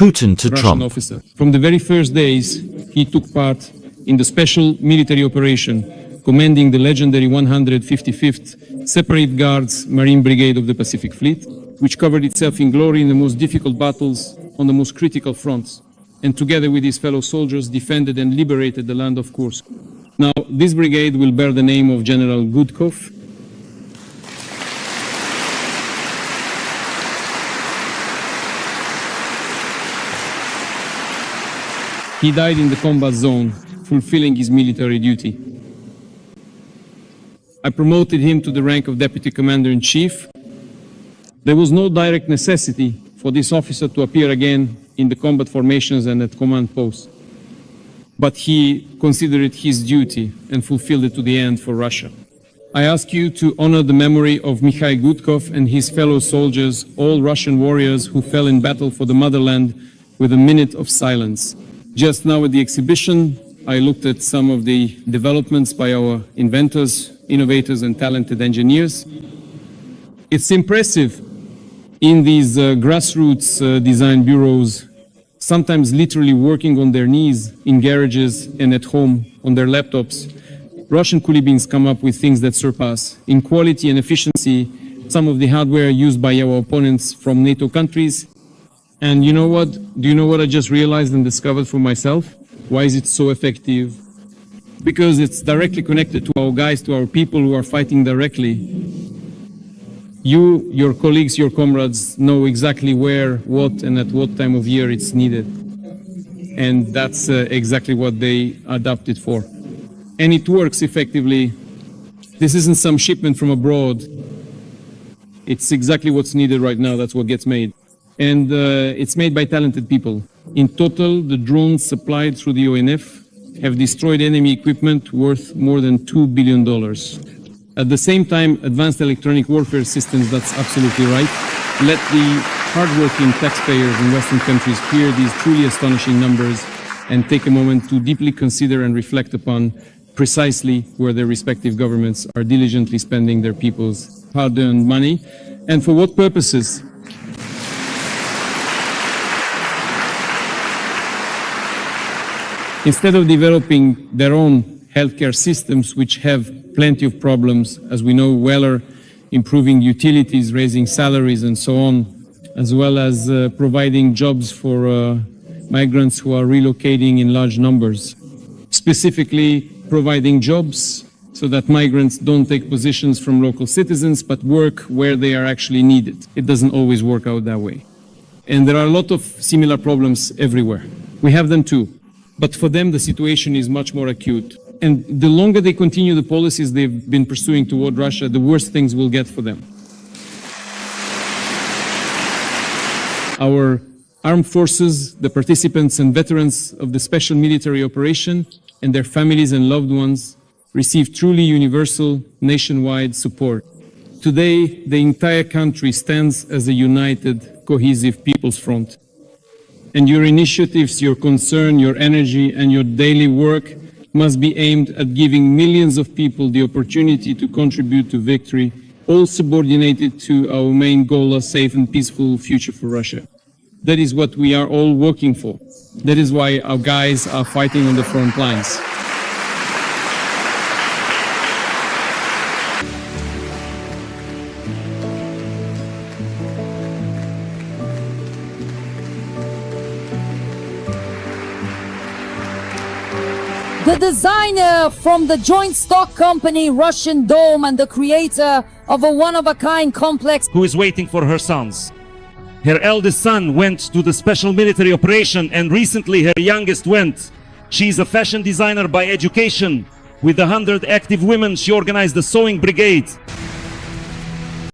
Putin to Russian Trump. officer. From the very first days, he took part in the special military operation commanding the legendary 155th Separate Guards Marine Brigade of the Pacific Fleet, which covered itself in glory in the most difficult battles on the most critical fronts, and together with his fellow soldiers defended and liberated the land of Kursk. Now, this brigade will bear the name of General Gudkov. He died in the combat zone, fulfilling his military duty. I promoted him to the rank of Deputy Commander-in-Chief. There was no direct necessity for this officer to appear again in the combat formations and at command posts. But he considered it his duty and fulfilled it to the end for Russia. I ask you to honor the memory of Mikhail Gudkov and his fellow soldiers, all Russian warriors who fell in battle for the motherland, with a minute of silence. Just now at the exhibition, I looked at some of the developments by our inventors, innovators, and talented engineers. It's impressive in these grassroots design bureaus, sometimes literally working on their knees in garages and at home on their laptops. Russian Kulibins come up with things that surpass in quality and efficiency some of the hardware used by our opponents from NATO countries. And you know what? Do you know what I just realized and discovered for myself? Why is it so effective? Because it's directly connected to our guys, to our people who are fighting directly. You, your colleagues, your comrades know exactly where, what, and at what time of year it's needed. And that's exactly what they adapted for. And it works effectively. This isn't some shipment from abroad. It's exactly what's needed right now. That's what gets made. And it's made by talented people. In total, the drones supplied through the ONF have destroyed enemy equipment worth more than $2 billion. At the same time, advanced electronic warfare systems, that's absolutely right. Let the hardworking taxpayers in Western countries hear these truly astonishing numbers and take a moment to deeply consider and reflect upon precisely where their respective governments are diligently spending their people's hard-earned money and for what purposes. Instead of developing their own healthcare systems, which have plenty of problems, as we know, whether improving utilities, raising salaries, and so on, as well as providing jobs for migrants who are relocating in large numbers. Specifically, providing jobs so that migrants don't take positions from local citizens, but work where they are actually needed. It doesn't always work out that way. And there are a lot of similar problems everywhere. We have them too. But for them, the situation is much more acute. And the longer they continue the policies they've been pursuing toward Russia, the worse things will get for them. Our armed forces, the participants and veterans of the special military operation, and their families and loved ones receive truly universal, nationwide support. Today, the entire country stands as a united, cohesive people's front. And your initiatives, your concern, your energy, and your daily work must be aimed at giving millions of people the opportunity to contribute to victory, all subordinated to our main goal, a safe and peaceful future for Russia. That is what we are all working for. That is why our guys are fighting on the front lines. The designer from the joint stock company Russian Dome and the creator of a one-of-a-kind complex who is waiting for her sons. Her eldest son went to the special military operation and recently her youngest went. She's a fashion designer by education. With 100 active women, she organized the sewing brigade.